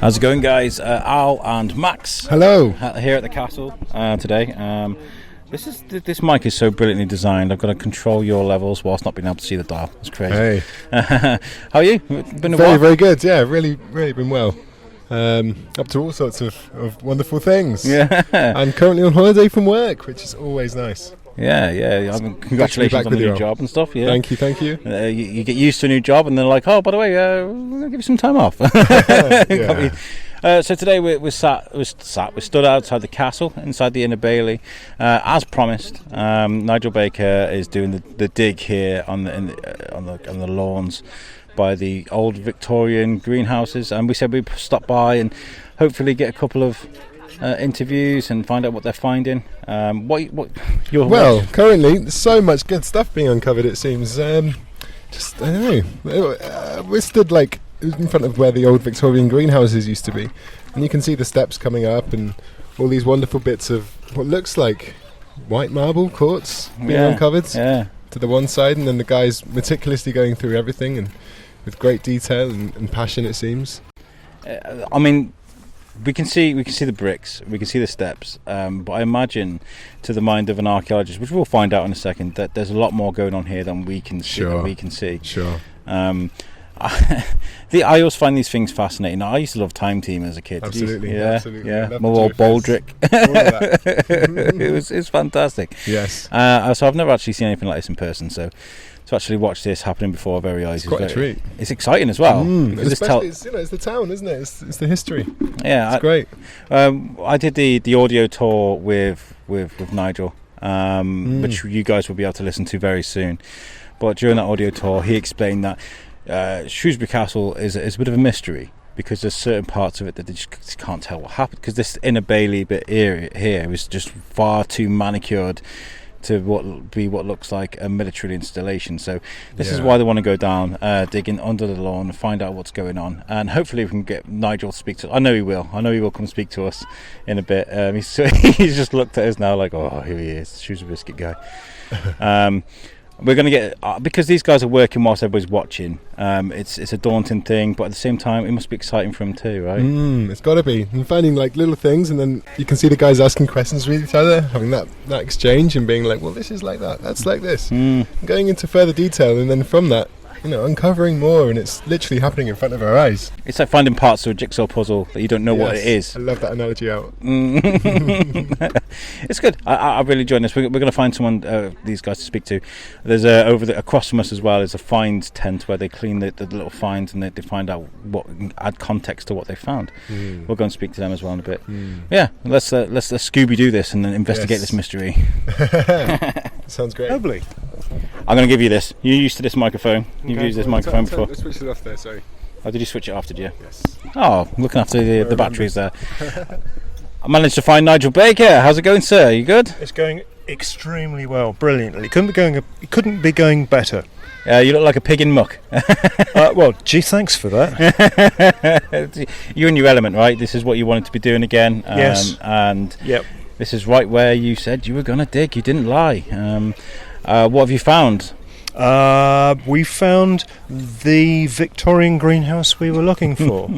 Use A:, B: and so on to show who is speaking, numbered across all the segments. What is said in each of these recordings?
A: How's it going, guys? Al and Max.
B: Hello.
A: Here at the castle today. This mic is so brilliantly designed. I've got to control your levels whilst not being able to see the dial. It's crazy.
B: Hey.
A: How are you? Been a
B: very,
A: while?
B: very good. Yeah, really been well. Up to all sorts of wonderful things.
A: Yeah.
B: I'm currently on holiday from work, which is always nice.
A: Yeah. I mean, congratulations on the new job and stuff. Yeah.
B: Thank you.
A: You get used to a new job, and they're like, oh, by the way, we're going to give you some time off.
B: Yeah.
A: So today we stood outside the castle, inside the Inner Bailey, as promised. Nigel Baker is doing the dig here on the lawns by the old Victorian greenhouses, and we said we'd stop by and hopefully get a couple of interviews and find out what they're finding.
B: Currently there's so much good stuff being uncovered. It seems. I don't know. We're stood like in front of where the old Victorian greenhouses used to be, and you can see the steps coming up and all these wonderful bits of what looks like white marble quartz being uncovered to the one side, and then the guys meticulously going through everything and with great detail and passion. It seems.
A: I mean, we can see the bricks, we can see the steps, but I imagine, to the mind of an archaeologist, which we'll find out in a second, that there's a lot more going on here than we can see.
B: Sure.
A: I always find these things fascinating. I used to love Time Team as a kid.
B: Absolutely.
A: Yeah. My old Baldrick. It's fantastic.
B: Yes.
A: So I've never actually seen anything like this in person. So to actually watch this happening before our very eyes
B: is quite a treat.
A: It's exciting as well.
B: Especially, it's the town, isn't it? It's the history.
A: Yeah,
B: it's great.
A: I did the audio tour with Nigel, which you guys will be able to listen to very soon. But during that audio tour, he explained that Shrewsbury Castle is a bit of a mystery, because there's certain parts of it that they just can't tell what happened, because this Inner Bailey bit here is just far too manicured to what looks like a military installation. So this is why they want to go down, digging under the lawn and find out what's going on, and hopefully we can get Nigel to speak to us. I know he will come speak to us in a bit. He's just looked at us now like, oh, here he is, Shrewsbury Biscuit guy. We're going to get, because these guys are working whilst everybody's watching, it's a daunting thing, but at the same time it must be exciting for them too, right?
B: It's got to be. And finding like little things, and then you can see the guys asking questions with each other, having that exchange and being like, well, this is like that, that's like this. Going into further detail, and then from that, uncovering more, and it's literally happening in front of our eyes.
A: It's like finding parts of a jigsaw puzzle that you don't know what it is.
B: I love that analogy out.
A: It's good. I really enjoyed this. We're going to find someone, these guys, to speak to. There's across from us as well is a finds tent where they clean the little finds, and they find out add context to what they found. We'll go and speak to them as well in a bit. Yeah, let's Scooby-Doo this and then investigate this mystery.
B: Sounds great.
A: Lovely. I'm going to give you this. You're used to this microphone. You've used this microphone before.
B: Let's switch it off there, sorry.
A: Oh, did you switch it off, did you?
B: Yes.
A: Oh, looking after the batteries there. I managed to find Nigel Baker. How's it going, sir? You good?
C: It's going extremely well, brilliantly. It couldn't be going better.
A: You look like a pig in muck.
C: Well, gee, thanks for that.
A: You're in your element, right? This is what you wanted to be doing again.
C: Yes.
A: And this is right where you said you were going to dig. You didn't lie. What have you found?
C: We found the Victorian greenhouse we were looking for.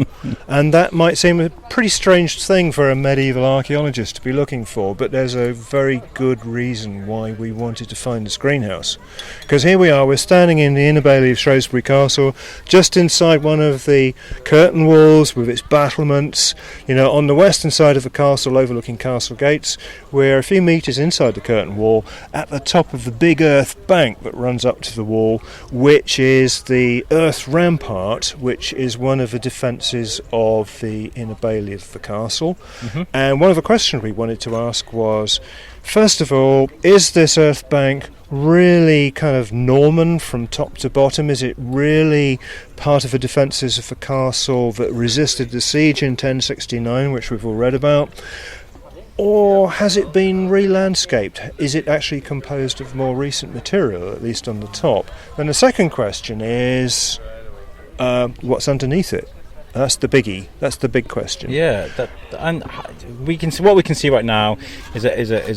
C: And that might seem a pretty strange thing for a medieval archaeologist to be looking for, but there's a very good reason why we wanted to find this greenhouse. Because here we're standing in the Inner Bailey of Shrewsbury Castle, just inside one of the curtain walls with its battlements. On the western side of the castle, overlooking Castle Gates, we're a few metres inside the curtain wall, at the top of the big earth bank that runs up to the wall, which is the earth rampart, which is one of the defences of the Inner Bailey of the castle. And one of the questions we wanted to ask was, first of all, is this earth bank really kind of Norman from top to bottom? Is it really part of the defences of the castle that resisted the siege in 1069, which we've all read about? Or has it been re-landscaped? Is it actually composed of more recent material, at least on the top? Then the second question is, what's underneath it? That's the biggie. That's the big question.
A: Yeah, and we can see what we can see right now is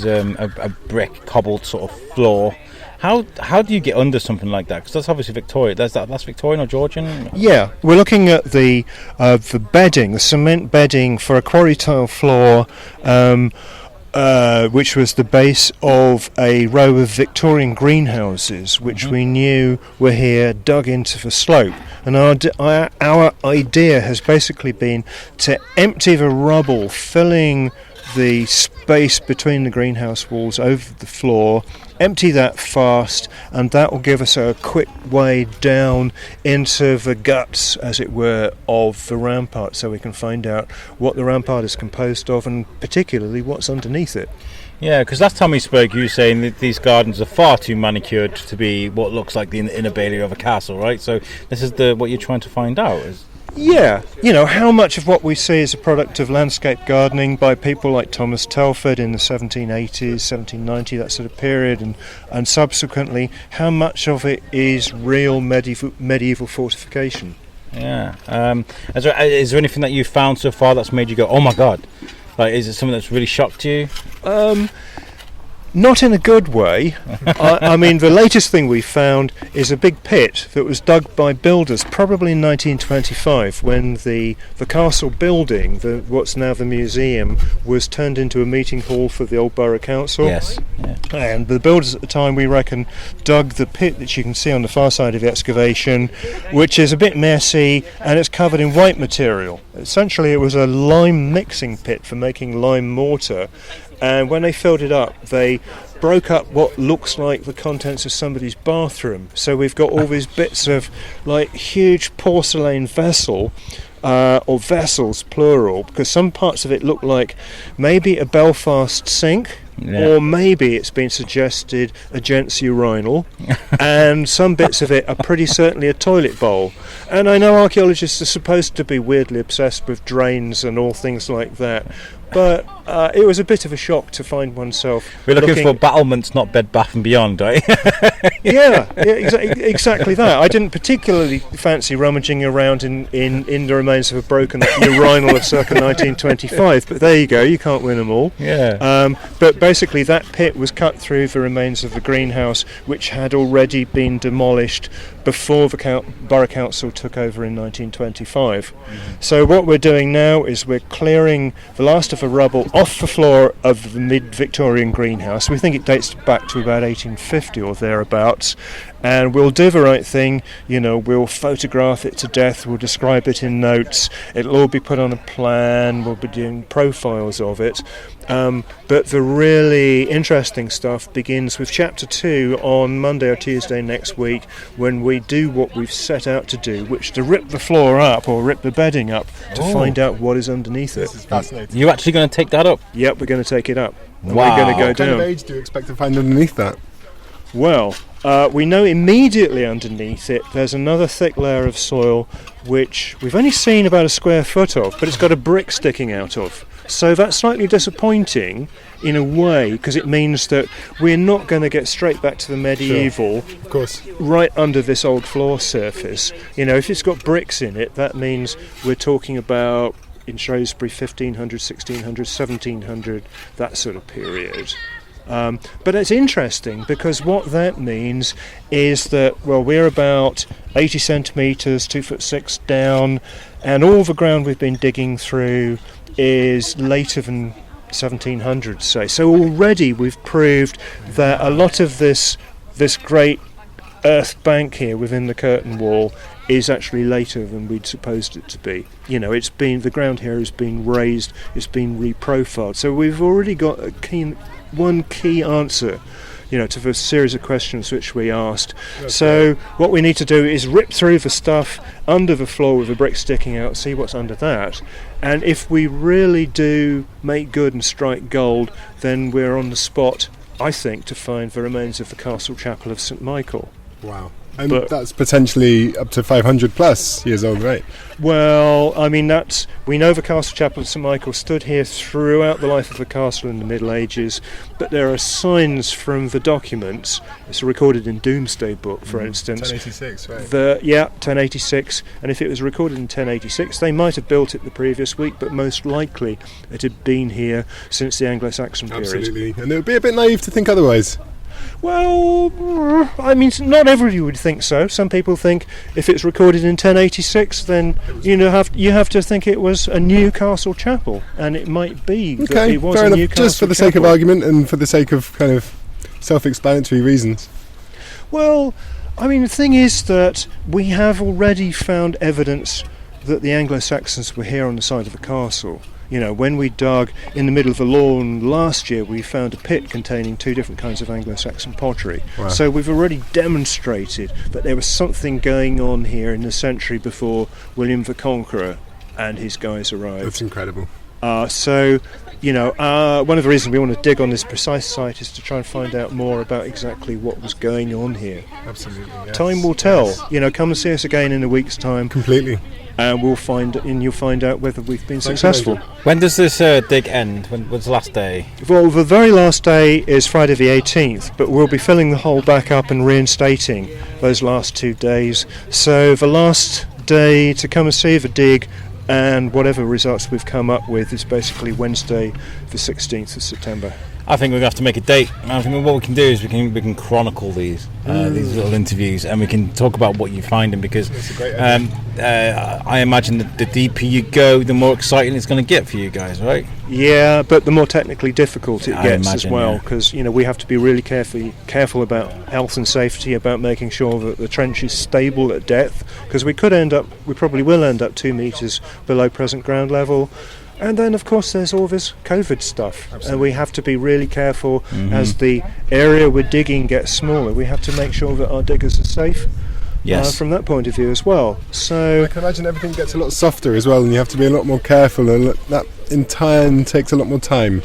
A: a brick cobbled sort of floor. How do you get under something like that? Because that's obviously Victorian. That's Victorian or Georgian.
C: Yeah, we're looking at the bedding, the cement bedding for a quarry tile floor, which was the base of a row of Victorian greenhouses, which we knew were here, dug into the slope. And our idea has basically been to empty the rubble, filling the space between the greenhouse walls over the floor, empty that fast, and that will give us a quick way down into the guts, as it were, of the rampart, so we can find out what the rampart is composed of and particularly what's underneath it.
A: Yeah, because last time we spoke, you were saying that these gardens are far too manicured to be what looks like the inner bailey of a castle, right? So this is what you're trying to find out.
C: Yeah, how much of what we see is a product of landscape gardening by people like Thomas Telford in the 1780s, 1790, that sort of period, and subsequently, how much of it is real medieval fortification?
A: Yeah. Is there anything that you've found so far that's made you go, oh my God? Like, is it something that's really shocked you?
C: Not in a good way. I mean, the latest thing we found is a big pit that was dug by builders, probably in 1925, when the castle building, what's now the museum, was turned into a meeting hall for the old borough council.
A: Yes. Yeah.
C: And the builders at the time, we reckon, dug the pit that you can see on the far side of the excavation, which is a bit messy, and it's covered in white material. Essentially, it was a lime mixing pit for making lime mortar. And when they filled it up, they broke up what looks like the contents of somebody's bathroom. So we've got all these bits of like huge porcelain vessel, or vessels plural, because some parts of it look like maybe a Belfast sink, or maybe it's been suggested a gent's urinal, and some bits of it are pretty certainly a toilet bowl. And I know archaeologists are supposed to be weirdly obsessed with drains and all things like that, but it was a bit of a shock to find oneself.
A: We're looking for battlements, not Bed Bath and Beyond, right?
C: Exactly that. I didn't particularly fancy rummaging around in the remains of a broken urinal of circa 1925, but there you go, you can't win them all.
A: Yeah.
C: But basically that pit was cut through the remains of the greenhouse, which had already been demolished before the Borough Council took over in 1925. So what we're doing now is we're clearing the last of the rubble off the floor of the mid-Victorian greenhouse. We think it dates back to about 1850 or thereabouts, and we'll do the right thing. We'll photograph it to death, we'll describe it in notes, it'll all be put on a plan, we'll be doing profiles of it. But the really interesting stuff begins with Chapter 2 on Monday or Tuesday next week, when we do what we've set out to do, which to rip the floor up or rip the bedding up to find out what is underneath it.
B: This is fascinating.
A: You're actually going to take that up?
C: Yep, we're going to take it up. And
A: Wow.
C: we're going to go
B: What
C: down.
B: kind of age do you expect to find underneath that?
C: Well, we know immediately underneath it there's another thick layer of soil which we've only seen about a square foot of, but it's got a brick sticking out of. So that's slightly disappointing in a way, because it means that we're not going to get straight back to the medieval,
B: Of course.
C: right under this old floor surface. If it's got bricks in it, that means we're talking about, in Shrewsbury, 1500, 1600, 1700, that sort of period. But it's interesting because what that means is that, we're about 80 centimetres, 2'6" down, and all the ground we've been digging through is later than 1700, say. So already we've proved that a lot of this great earth bank here within the curtain wall is actually later than we'd supposed it to be. The ground here has been raised, it's been reprofiled. So we've already got one key answer, to the series of questions which we asked. Okay. So what we need to do is rip through the stuff under the floor with a brick sticking out, see what's under that. And if we really do make good and strike gold, then we're on the spot, I think, to find the remains of the castle chapel of St Michael.
B: Wow. And
C: But-
B: that's potentially up to 500 plus years old, right?
C: Well, I mean, we know the castle chapel of St Michael stood here throughout the life of the castle in the Middle Ages, but there are signs from the documents. It's recorded in Domesday Book, for instance.
B: 1086, right?
C: 1086, and if it was recorded in 1086, they might have built it the previous week, but most likely it had been here since the Anglo-Saxon period.
B: Absolutely. And it would be a bit naive to think otherwise.
C: Well, I mean, not everybody would think so. Some people think if it's recorded in 1086, then you have to think it was a new castle chapel, and it might be that
B: Okay,
C: it was
B: fair
C: a
B: enough.
C: new castle
B: Just for the sake of
C: chapel.
B: argument and for the sake of kind of self-explanatory reasons.
C: Well, I mean, the thing is that we have already found evidence that the Anglo-Saxons were here on the side of the castle. You know, when we dug in the middle of the lawn last year, we found a pit containing 2 different kinds of Anglo-Saxon pottery.
B: Wow.
C: So we've already demonstrated that there was something going on here in the century before William the Conqueror and his guys arrived.
B: That's incredible.
C: So, you know, one of the reasons we want to dig on this precise site is to try and find out more about exactly what was going on here.
B: Absolutely. Yes.
C: Time will tell.
B: Yes.
C: You know, come and see us again in a week's time,
B: Completely.
C: and you'll find out whether we've been
B: Thank you,
C: successful.
B: Nigel.
A: When does this dig end? When was the last day?
C: Well, the very last day is Friday the 18th, but we'll be filling the hole back up and reinstating those last 2 days. So the last day to come and see the dig and whatever results we've come up with is basically Wednesday the 16th of September.
A: I think we're gonna have to make a date. I think what we can do is we can chronicle these little interviews, and we can talk about what you're finding, because
B: That's a great idea.
A: I imagine that the deeper you go, the more exciting it's going to get for you guys, right?
C: Yeah, but the more technically difficult it
A: I
C: gets as
A: imagine,
C: well,
A: yeah.
C: because we have to be really careful about health and safety, about making sure that the trench is stable at depth, because we probably will end up 2 metres below present ground level. And then, of course, there's all this COVID stuff, and we have to be really careful as the area we're digging gets smaller. We have to make sure that our diggers are safe.
A: Yes.
C: From that point of view as well. So
B: I can imagine everything gets a lot softer as well, and you have to be a lot more careful, and that in turn takes a lot more time.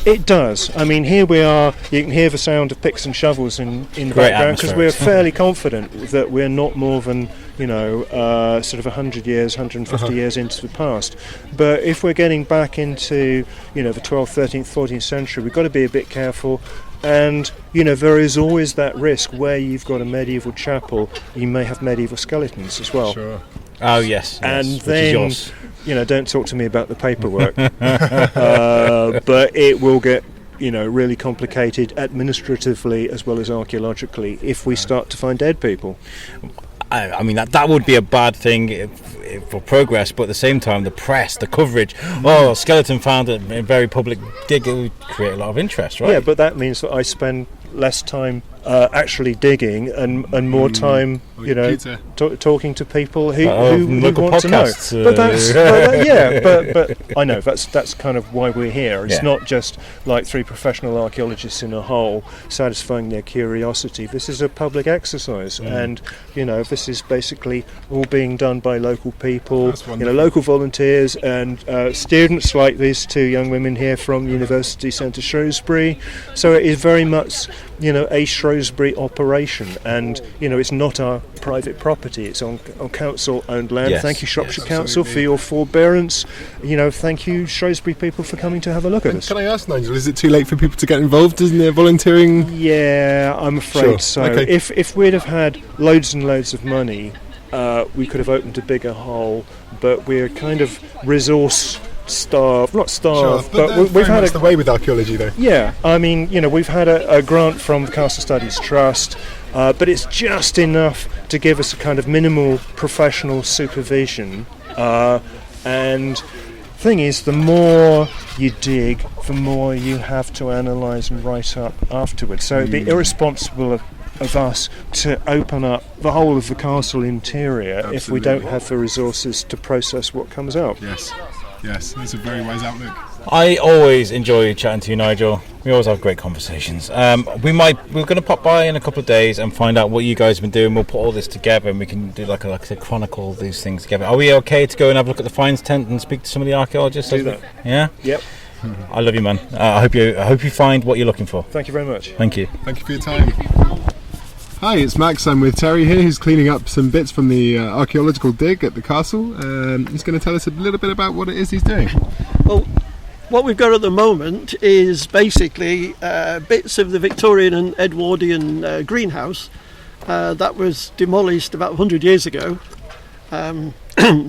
C: it does. I mean, here we are. You can hear the sound of picks and shovels in the
A: Great
C: background, because
A: atmosphere.
C: we're fairly confident that we're not more than sort of 100 years, 150 years into the past. But if we're getting back into the 12th, 13th, 14th century, we've got to be a bit careful. And there is always that risk where you've got a medieval chapel, you may have medieval skeletons as well.
B: Sure.
A: Oh yes,
C: And
A: which is
C: then,
A: yours.
C: don't talk to me about the paperwork. But it will get, really complicated administratively as well as archaeologically if we start to find dead people.
A: I mean that would be a bad thing for progress, but at the same time, the press, the coverage, skeleton found in a very public dig, it would create a lot of interest, right?
C: Yeah, but that means that I spend less time actually digging and more time, talking to people who
A: local
C: want
A: podcasts,
C: to know. But that's but I know that's kind of why we're here. It's
A: Yeah.
C: not just like three professional archaeologists in a hole satisfying their curiosity. This is a public exercise, and this is basically all being done by local people,
B: That's wonderful.
C: local volunteers and students like these two young women here from University Centre Shrewsbury. So it is very much a Shrewsbury operation, and it's not our private property, it's on council owned land.
A: Yes,
C: Thank you, Shropshire
B: yes,
C: Council, for
B: absolutely.
C: your forbearance. Thank you, Shrewsbury people, for coming to have a look at us.
B: Can I ask, Nigel, is it too late for people to get involved? Isn't there volunteering?
C: Yeah, I'm afraid
B: Sure,
C: so.
B: okay.
C: If we'd have had loads and loads of money, we could have opened a bigger hole, but we're kind of resource starved, not starved, but we've had
B: the way with archaeology, though.
C: Yeah, I mean, we've had a grant from the Castle Studies Trust, but it's just enough to give us a kind of minimal professional supervision. And thing is, the more you dig, the more you have to analyse and write up afterwards. So it'd be irresponsible of us to open up the whole of the castle interior if we don't have the resources to process what comes out.
B: Yes, that's a very wise outlook.
A: I always enjoy chatting to you, Nigel. We always have great conversations. We're going to pop by in a couple of days and find out what you guys have been doing. We'll put all this together and we can do like I said, chronicle these things together. Are we okay to go and have a look at the finds tent and speak to some of the archaeologists?
C: Do that.
A: Yeah.
C: Yep.
A: I love you, man. I hope you find what you're looking for.
C: Thank you very much.
A: Thank you.
B: Thank you for your time. Hi, it's Max. I'm with Terry here, who's cleaning up some bits from the archaeological dig at the castle. He's going to tell us a little bit about what it is he's doing.
D: Well, what we've got at the moment is basically bits of the Victorian and Edwardian greenhouse that was demolished about 100 years ago.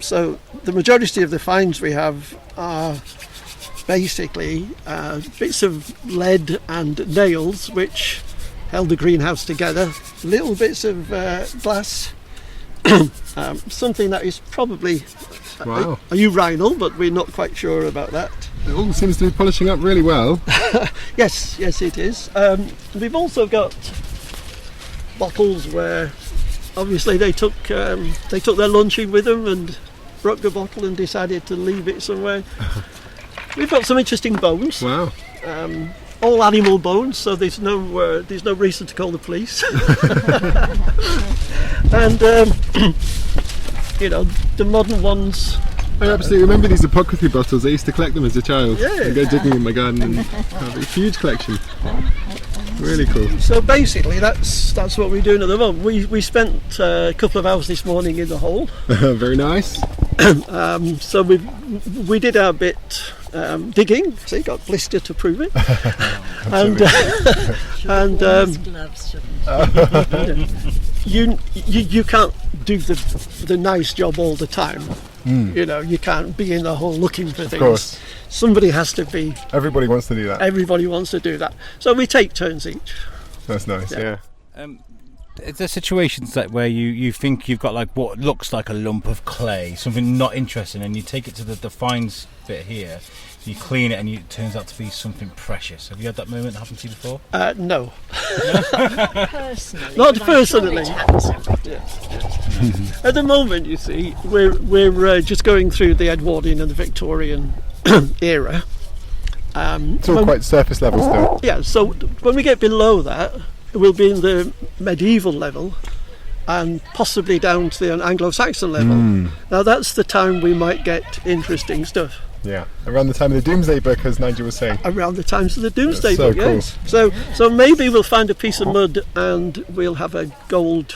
D: So the majority of the finds we have are basically bits of lead and nails which held the greenhouse together, little bits of glass, something that is probably
B: Wow.
D: a urinal, but we're not quite sure about that.
B: It all seems to be polishing up really well.
D: Yes, it is. We've also got bottles where obviously they took their lunching with them and broke the bottle and decided to leave it somewhere. We've got some interesting bones.
B: Wow.
D: All animal bones, so there's no reason to call the police. And the modern ones.
B: I absolutely remember these apocryphy bottles. I used to collect them as a child.
D: Yeah.
B: And go digging in my garden and have a huge collection. Really cool.
D: So basically, that's what we're doing at the moment. We spent a couple of hours this morning in the hole.
B: Very nice.
D: So we did our bit digging. See, got blister to prove it. You can't do the nice job all the time. You can't be in the hole looking for things.
B: Of course.
D: Somebody has to be.
B: Everybody wants to do that.
D: Everybody wants to do that. So we take turns each.
B: That's nice, yeah.
A: Is there situations that where you think you've got like what looks like a lump of clay, something not interesting, and you take it to the finds bit here, you clean it, and it turns out to be something precious? Have you had that moment happen to you before?
D: No.
E: Personally,
D: Not
E: but I'm
D: personally.
E: Sure it happens every day.
D: At the moment, you see, we're just going through the Edwardian and the Victorian era.
B: It's all quite surface level still.
D: Yeah, so when we get below that, we'll be in the medieval level and possibly down to the Anglo-Saxon level. Now that's the time we might get interesting stuff.
B: Yeah, around the time of the Doomsday Book, as Nigel was saying.
D: Around the times of the Doomsday
B: That's so
D: Book,
B: cool.
D: yes. So maybe we'll find a piece of mud and we'll have a gold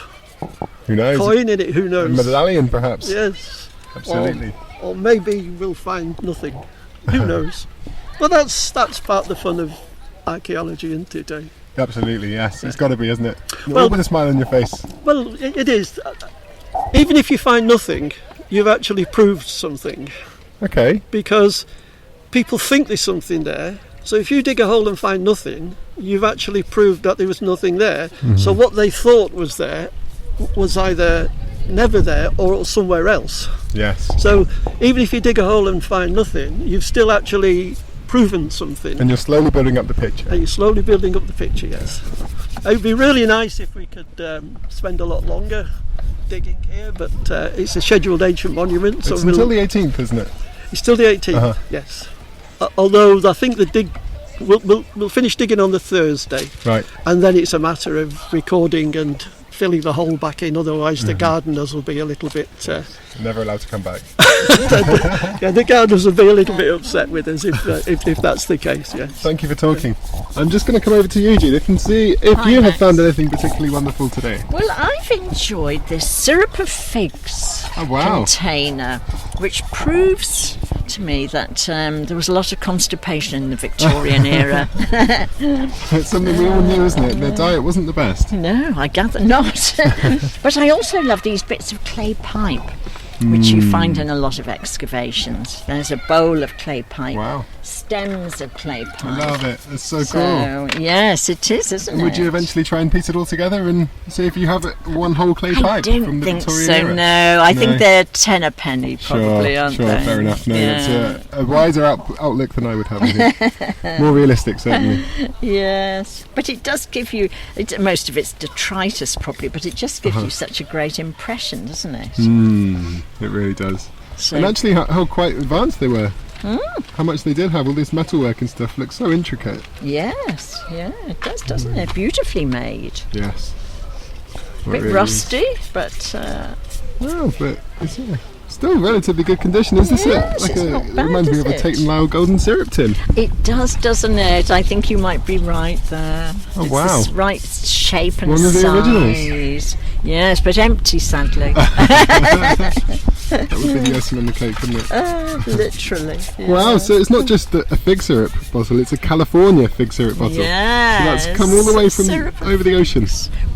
B: Who knows?
D: coin in it, who
B: A
D: knows?
B: medallion, perhaps.
D: Yes.
B: Absolutely.
D: Or maybe we'll find nothing. Who knows? Well, that's part of the fun of archaeology, isn't it, Dave?
B: Absolutely, yes. It's got to be, isn't it?
D: Well-
B: All with a smile on your face.
D: Well, it is. Even if you find nothing, you've actually proved something,
B: Okay.
D: because people think there's something there. So if you dig a hole and find nothing, you've actually proved that there was nothing there. So what they thought was there was either never there or somewhere else.
B: Yes.
D: So even if you dig a hole and find nothing, you've still actually proven something.
B: And you're slowly building up the picture.
D: And you're slowly building up the picture, yes. It would be really nice if we could spend a lot longer digging here, but it's a scheduled ancient monument, so
B: It's until the 18th, isn't it?
D: it's still the 18th, yes. Although I think the dig, we'll finish digging on the Thursday,
B: Right.
D: and then it's a matter of recording and filling the hole back in, otherwise the gardeners will be a little bit...
B: Never allowed to come back.
D: yeah, the gardeners will be a little bit upset with us if that's the case, yes.
B: Thank you for talking. I'm just going to come over to you, Judith, and see if
E: Hi,
B: you have
E: Max.
B: found anything particularly wonderful today.
E: Well, I've enjoyed this syrup of figs
B: Oh, wow.
E: container, which proves to me that there was a lot of constipation in the Victorian era.
B: It's something we all knew, isn't it? Their diet wasn't the best.
E: No, I gather not. But I also love these bits of clay pipe, which you find in a lot of excavations. There's a bowl of clay pipe,
B: Wow.
E: stems of clay pipe.
B: I love it. It's so cool.
E: So, yes, it is, isn't
B: And
E: it?
B: would you eventually try and piece it all together and see if you have one whole clay
E: I
B: pipe
E: don't
B: from the
E: think
B: Victorian
E: so,
B: era?
E: no. I
B: No.
E: think they're 10 a penny, probably,
B: sure,
E: aren't
B: sure,
E: they?
B: fair enough. No,
E: Yeah.
B: it's a wiser outlook than I would have. I think. More realistic, certainly.
E: Yes, but it does give you, most of it's detritus probably, but it just gives you such a great impression, doesn't it?
B: It really does.
E: So,
B: And actually, how quite advanced they were. How much they did have, all this metalwork and stuff, looks so intricate.
E: yes, yeah, it does, doesn't it? Beautifully made.
B: Yes.
E: A bit rusty, but
B: Well, but it's still relatively good condition. Is this
E: Yes,
B: it?
E: it's not bad,
B: reminds me
E: is
B: of a
E: it?
B: Tate & Lyle golden syrup tin.
E: It does, doesn't it? I think you might be right there.
B: Oh,
E: It's
B: wow.
E: the right shape and
B: One of the
E: size.
B: originals.
E: Yes, but empty, sadly.
B: That would be the icing on the cake, wouldn't it?
E: Literally. Yeah.
B: Wow, so it's not just a fig syrup bottle, it's a California fig syrup bottle.
E: Yes.
B: So that's come all the way from
E: Syrup.
B: over the ocean.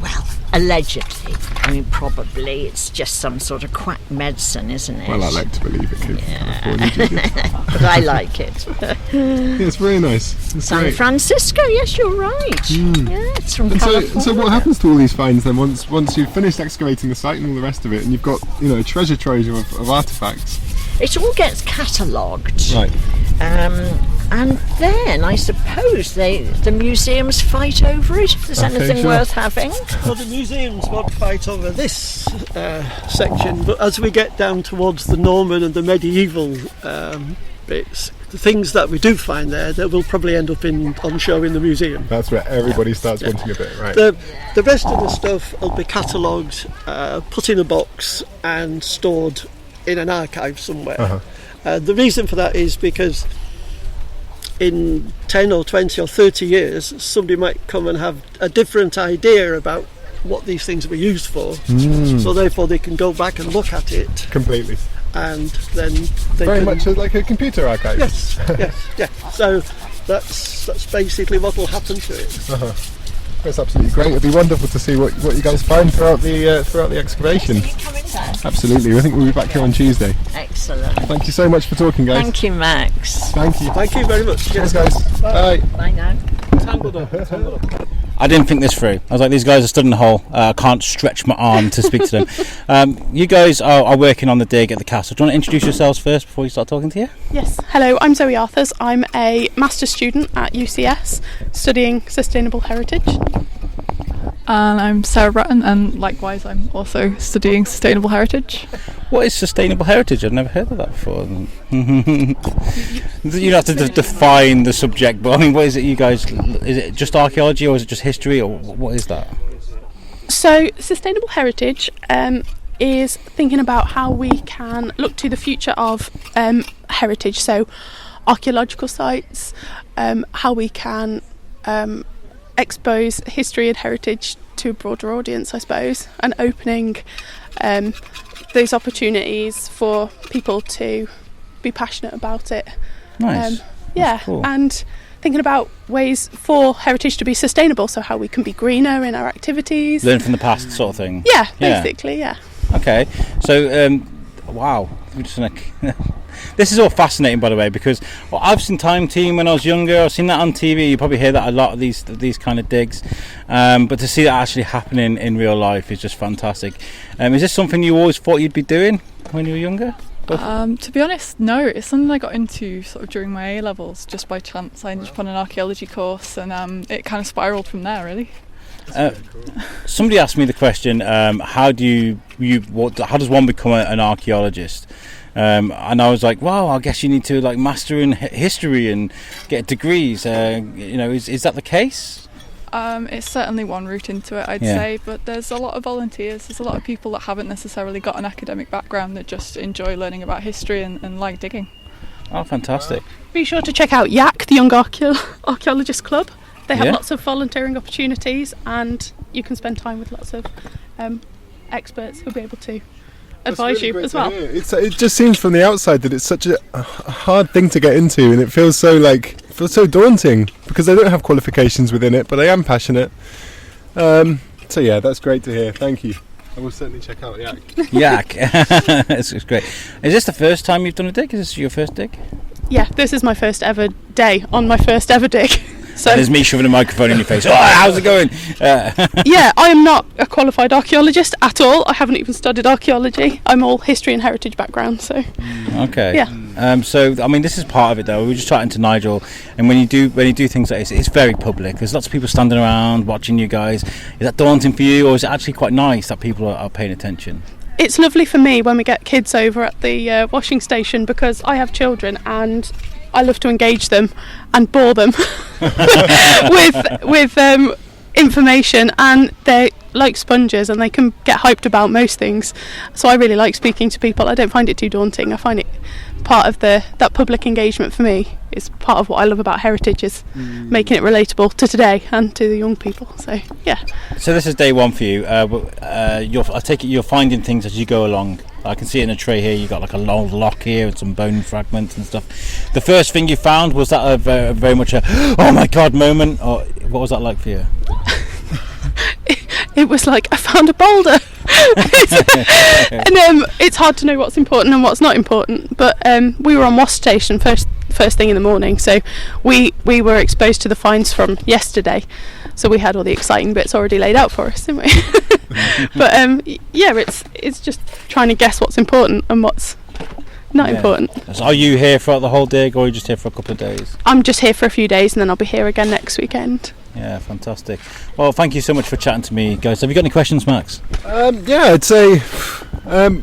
E: Well, allegedly. I mean, probably it's just some sort of quack medicine, isn't it?
B: Well, I like to believe it came from California. Judy.
E: But I like it.
B: Yeah, it's very nice. It's
E: San
B: great.
E: Francisco, yes, you're right. Yeah, it's from
B: And
E: California.
B: so what happens to all these finds then once you've finished excavating the site and all the rest of it, and you've got a treasure trove of artefacts?
E: It all gets catalogued.
B: Right.
E: And then I suppose the museums fight over it if there's
B: Okay,
E: anything
B: sure.
E: worth having.
D: Well, the museums won't fight over this section, but as we get down towards the Norman and the medieval bits, the things that we do find there, that will probably end up on show in the museum.
B: That's where everybody starts wanting a bit, right?
D: The rest of the stuff will be catalogued, put in a box and stored in an archive somewhere. The reason for that is because in 10 or 20 or 30 years somebody might come and have a different idea about what these things were used for, so therefore they can go back and look at it,
B: Completely.
D: and then they
B: Very
D: can,
B: much like a computer archive.
D: yes, so that's basically what will happen to it.
B: That's absolutely great. It'd be wonderful to see what you guys find throughout the excavation.
E: Coming down.
B: Absolutely. I think we'll be back here on Tuesday.
E: Excellent.
B: Thank you so much for talking, guys.
E: Thank you, Max.
B: Thank you.
D: Thank you very much.
B: Cheers, guys. Bye.
E: Bye now.
D: Tangled up.
A: I didn't think this through. I was like, these guys are stood in the hole. I can't stretch my arm to speak to them. You guys are working on the dig at the castle. Do you want to introduce yourselves first before you start talking to you?
F: Yes, hello, I'm Zoe Arthurs. I'm a master's student at UCS studying sustainable heritage.
G: And I'm Sarah Bratton, and likewise I'm also studying sustainable heritage.
A: What is sustainable heritage? I've never heard of that before. You have to define the subject, but I mean, what is it you guys, is it just archaeology or is it just history, or what is that?
F: So, sustainable heritage is thinking about how we can look to the future of heritage, so archaeological sites, how we can expose history and heritage to a broader audience, I suppose, and opening those opportunities for people to be passionate about it.
A: Nice.
F: Yeah,
A: cool.
F: and thinking about ways for heritage to be sustainable, so how we can be greener in our activities.
A: Learn from the past sort of thing.
F: Yeah, basically, yeah.
A: Okay, so wow, I'm just gonna this is all fascinating, by the way, because I've seen Time Team when I was younger. I've seen that on TV. You probably hear that a lot of these kind of digs, but to see that actually happening in real life is just fantastic. Is this something you always thought you'd be doing when you were younger?
G: To be honest, no. It's something I got into sort of during my A-levels, just by chance. I ended up on an archaeology course, and it kind of spiralled from there, really.
A: Somebody asked me the question: how does one become an archaeologist? And I was like, well, I guess you need to like master in history and get degrees. Is that the case?
G: It's certainly one route into it, I'd say, but there's a lot of volunteers. There's a lot of people that haven't necessarily got an academic background that just enjoy learning about history and like digging.
A: Oh, fantastic.
F: Be sure to check out YAC, the Young Archaeologist Club. They have lots of volunteering opportunities, and you can spend time with lots of experts who'll be able to advise you as well.
B: It just seems from the outside that it's such a hard thing to get into, and it feels so daunting because I don't have qualifications within it, but I am passionate. So yeah, that's great to hear. Thank you. I will certainly check out YAC.
A: YAC, it's great. Is this the first time you've done a dig? Is this your first dig?
F: Yeah, this is my first ever day on my first ever dig. So
A: and there's me shoving a microphone in your face. Oh, how's it going?
F: Yeah, I am not a qualified archaeologist at all. I haven't even studied archaeology. I'm all history and heritage background. So
A: okay.
F: Yeah.
A: So I mean, this is part of it, though. We were just chatting to Nigel, and when you do things like this, it's very public. There's lots of people standing around watching you guys. Is that daunting for you, or is it actually quite nice that people are paying attention?
F: It's lovely for me when we get kids over at the washing station, because I have children and I love to engage them and bore them with information, and they're like sponges and they can get hyped about most things. So I really like speaking to people. I don't find it too daunting. I find it part of that public engagement for me is part of what I love about heritage, is making it relatable to today and to the young people. So yeah.
A: So this is day one for you. I take it you're finding things as you go along. I can see it in a tray here. You got like a long lock here and some bone fragments and stuff. The first thing you found, was that very much a oh my god moment, or what was that like for you?
F: It was like I found a boulder. And it's hard to know what's important and what's not important, but we were on Wasp Station first thing in the morning, so we were exposed to the finds from yesterday, so we had all the exciting bits already laid out for us, didn't we? But yeah, it's just trying to guess what's important and what's not important.
A: So are you here throughout the whole dig, or are you just here for a couple of days?
F: I'm just here for a few days, and then I'll be here again next weekend.
A: Yeah, fantastic. Well, thank you so much for chatting to me, guys. Have you got any questions, Max?
B: Yeah, I'd say,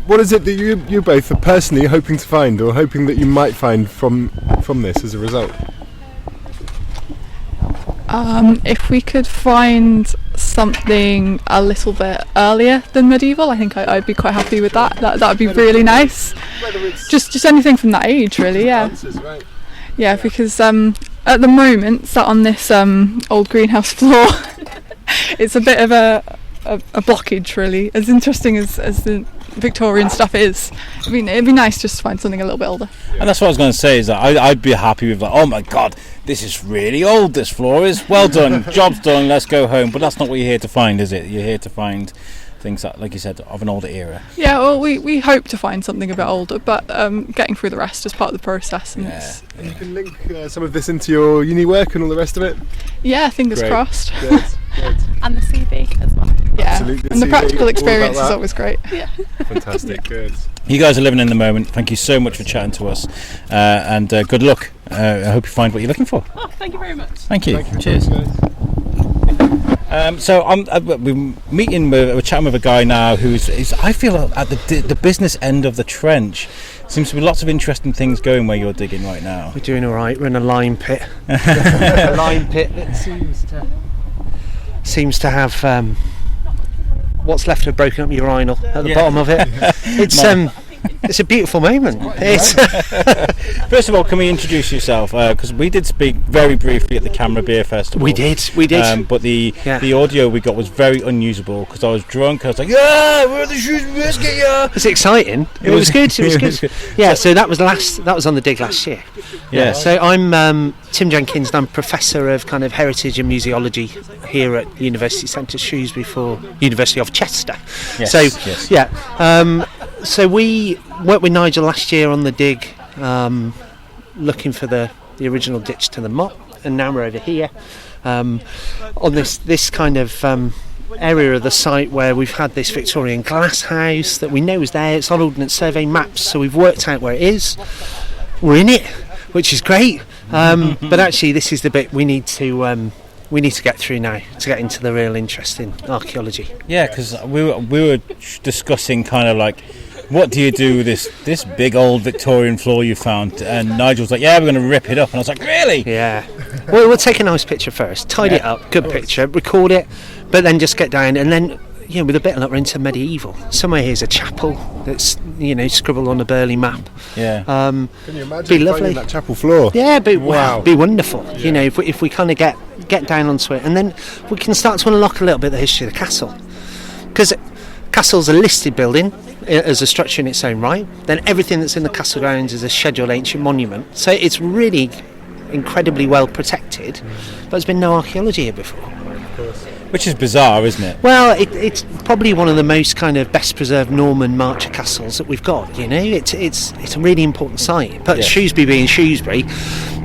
B: what is it that you both are personally hoping to find, or hoping that you might find from this as a result?
G: If we could find something a little bit earlier than medieval, I think I'd be quite happy with that. That would be really nice. Just anything from that age, really. Yeah. Yeah, because at the moment, sat on this old greenhouse floor, it's a bit of a blockage, really. As interesting as the Victorian stuff is, I mean, it'd be nice just to find something a little bit older.
A: And that's what I was going to say, is that I'd be happy with, like, oh my god, this is really old, this floor is, well done, job's done, let's go home. But that's not what you're here to find, is it? You're here to find things that, like you said, of an older era.
G: Yeah, well, we hope to find something a bit older, but getting through the rest is part of the process. And
B: And you can link some of this into your uni work and all the rest of it?
G: Yeah, fingers crossed.
B: Good.
F: And the CV as well.
G: Yeah,
B: Absolutely.
G: and the
B: CV,
G: practical
B: all
G: experience
B: about
G: is
B: that.
G: always great.
F: Yeah.
B: Fantastic, good.
A: You guys are living in the moment. Thank you so much for chatting to us, and good luck. I hope you find what you're looking for.
F: Oh, thank you very much.
A: Thank you.
B: Thank you.
A: Cheers. So we're chatting with a guy now who's I feel at the business end of the trench. Seems to be lots of interesting things going where you're digging right now.
H: We're doing all right. We're in a lime pit. A lime pit that seems to have what's left of broken up urinal at the bottom of it. It's a beautiful moment.
A: First of all, can we introduce yourself? Because we did speak very briefly at the Camera Beer Festival.
H: We did.
A: But the audio we got was very unusable because I was drunk. I was like, yeah, we're at the Shrewsbury Biscuit, yeah.
H: It was exciting. It was good. It was good. Yeah. So that was on the dig last year.
A: Yeah.
H: So I'm Tim Jenkins. And I'm Professor of kind of Heritage and Museology here at University Centre Shrewsbury for University of Chester.
A: Yes,
H: So
A: yes.
H: yeah. So we worked with Nigel last year on the dig, looking for the original ditch to the mop, and now we're over here on this kind of area of the site where we've had this Victorian glass house that we know is there. It's on Ordnance Survey maps, so we've worked out where it is. We're in it, which is great. But actually, this is the bit we need to get through now to get into the real interest in archaeology.
A: Yeah, because we were discussing kind of like, what do you do with this big old Victorian floor you found? And Nigel was like, yeah, we're going to rip it up. And I was like, really?
H: Yeah. Well, we'll take a nice picture first, tidy it up, good picture, record it, but then just get down, and then with a bit of luck we're into medieval. Somewhere here's a chapel that's scribbled on a Burley map.
A: Yeah.
B: Can you imagine
H: Be lovely.
B: finding that chapel floor?
H: Yeah, but
B: Wow.
H: be wonderful. If we kind of get down onto it, and then we can start to unlock a little bit of the history of the castle, because castle's a listed building as a structure in its own right. Then everything that's in the castle grounds is a scheduled ancient monument, so it's really incredibly well protected, but there's been no archaeology here before.
A: Which is bizarre, isn't it?
H: Well, it's probably one of the most kind of best preserved Norman marcher castles that we've got. It's a really important site. But
A: Yeah.
H: Shrewsbury being Shrewsbury,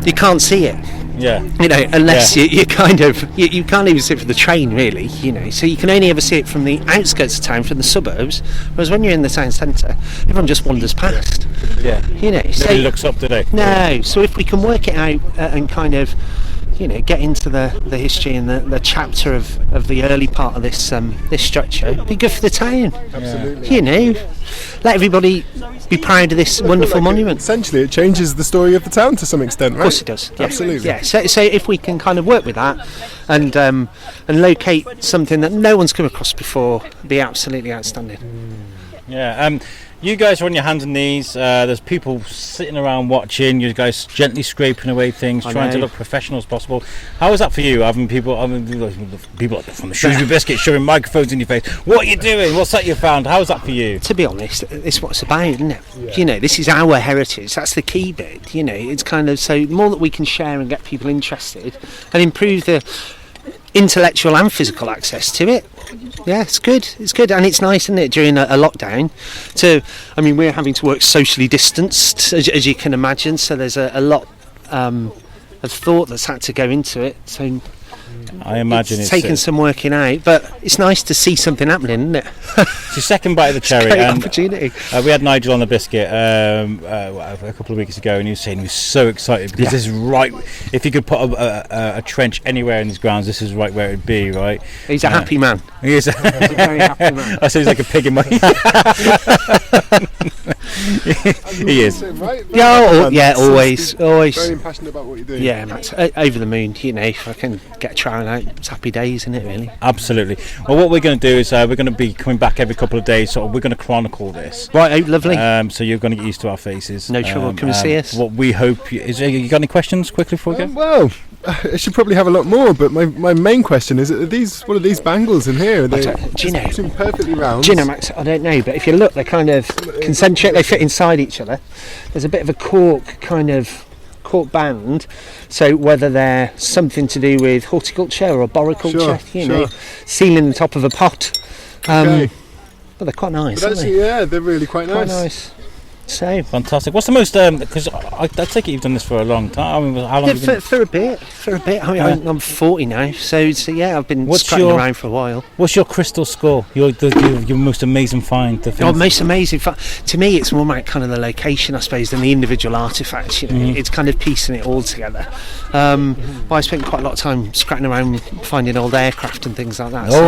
H: you can't see it.
A: Yeah.
H: Unless you can't even see it from the train, really. So you can only ever see it from the outskirts of town, from the suburbs. Whereas when you're in the town centre, everyone just wanders past.
A: Yeah.
H: So
A: Nobody looks up today.
H: no. So if we can work it out and kind of get into the history and the chapter of the early part of this structure. It'd be good for the town.
B: Absolutely.
H: Let everybody be proud of this wonderful monument.
B: Essentially, it changes the story of the town to some extent, right?
H: Of course it does. Yeah.
B: Absolutely.
H: Yeah. So if we can kind of work with that and locate something that no one's come across before, it'd be absolutely outstanding.
A: Yeah. You guys are on your hands and knees. There's people sitting around watching. You guys gently scraping away things, trying to look professional as possible. How is that for you? Having people from the Shrewsbury Biscuit shoving microphones in your face. What are you doing? What's that you found? How is that for you?
H: To be honest, it's what it's about, isn't it? This is our heritage. That's the key bit. It's kind of so more that we can share and get people interested and improve the intellectual and physical access to it. Yeah, it's good, and it's nice, isn't it, during a lockdown we're having to work socially distanced, as you can imagine, so there's a lot of thought that's had to go into it, so
A: I imagine it's
H: taken some working out, but it's nice to see something happening, isn't it?
A: It's your second bite of the cherry.
H: Great opportunity.
A: We had Nigel on the Biscuit a couple of weeks ago, and he was saying he was so excited because this is right. If you could put a trench anywhere in these grounds, this is right where it'd be. Right.
H: He's a happy man.
A: He is.
H: He's a very happy man.
A: I said he's like a pig in my. He is.
H: Yeah, always.
B: Very passionate about what you're doing.
H: Yeah, Max, over the moon. If I can get a trial out, it's happy days, isn't it? Really.
A: Absolutely. Well, what we're going to do is we're going to be coming back every couple of days. So we're going to chronicle this.
H: Right. Lovely.
A: So you're going to get used to our faces.
H: No trouble. Come and see us.
A: What we hope you got any questions quickly before we go?
B: Well, I should probably have a lot more, but my main question is: what are these bangles in here?
H: Do you know?
B: Seem perfectly round.
H: Do you know, Max? I don't know, but if you look, they're kind of concentric. They fit inside each other. There's a bit of a cork band. So whether they're something to do with horticulture or arboriculture, sealing the top of a pot. But they're quite nice.
B: But actually, they're really quite nice.
H: So
A: fantastic. What's the most? Because I take it you've done this for a long time. How long?
H: Yeah, for a bit. I'm 40 now, so I've been scratching around for a while.
A: What's your crystal skull? Your most amazing find.
H: Most amazing find. To me, it's more about kind of the location, I suppose, than the individual artifacts. It's kind of piecing it all together. But I spent quite a lot of time scratching around finding old aircraft and things like that. So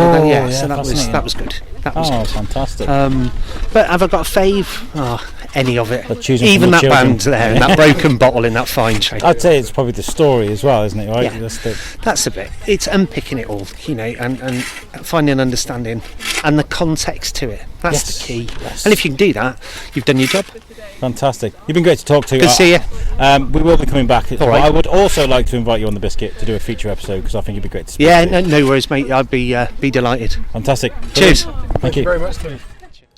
H: that was good. That was good.
A: Fantastic.
H: But have I got a fave? Any of it.
A: Even
H: that band there and that broken bottle in that fine tray.
A: I'd say it's probably the story as well, isn't it? Right?
H: Yeah, that's the bit. It's unpicking it all, and finding understanding and the context to it. That's the key. Yes. And if you can do that, you've done your job.
A: Fantastic. You've been great to talk to.
H: Good to see you.
A: We will be coming back.
H: All right.
A: I would also like to invite you on the Biscuit to do a feature episode because I think it'd be great to speak to you.
H: No worries, mate. I'd be delighted.
A: Fantastic.
H: Cheers.
B: Thank you very much, Steve.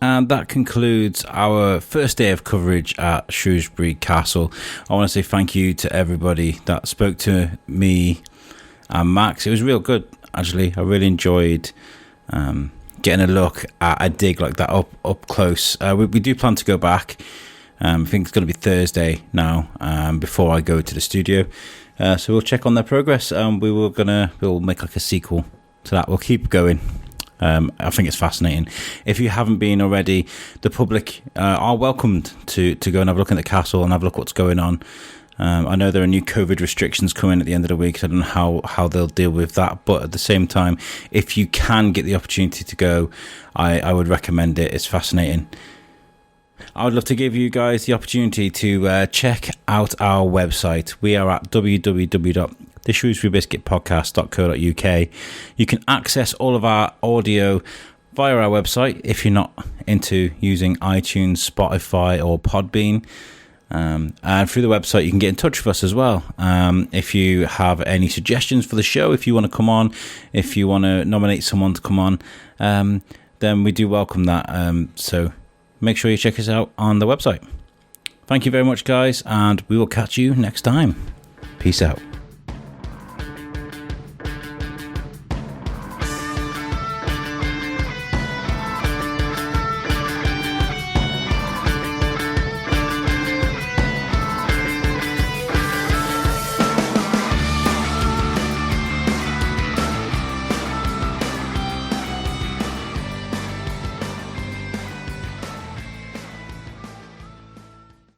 A: And that concludes our first day of coverage at Shrewsbury Castle. I want to say thank you to everybody that spoke to me and Max. It was real good, actually. I really enjoyed getting a look at a dig like that up close. We do plan to go back. I think it's going to be Thursday now before I go to the studio. So we'll check on their progress and we'll make like a sequel to that. We'll keep going. I think it's fascinating. If you haven't been already, the public are welcomed to go and have a look at the castle and have a look what's going on. I know there are new COVID restrictions coming at the end of the week. So I don't know how they'll deal with that. But at the same time, if you can get the opportunity to go, I would recommend it. It's fascinating. I would love to give you guys the opportunity to check out our website. We are at www.theshrewsburybiscuitpodcast.co.uk. You can access all of our audio via our website if you're not into using iTunes, Spotify or Podbean. And through the website you can get in touch with us as well. If you have any suggestions for the show, if you want to come on, if you want to nominate someone to come on, then we do welcome that. So make sure you check us out on the website. Thank you very much, guys, and we will catch you next time. Peace out.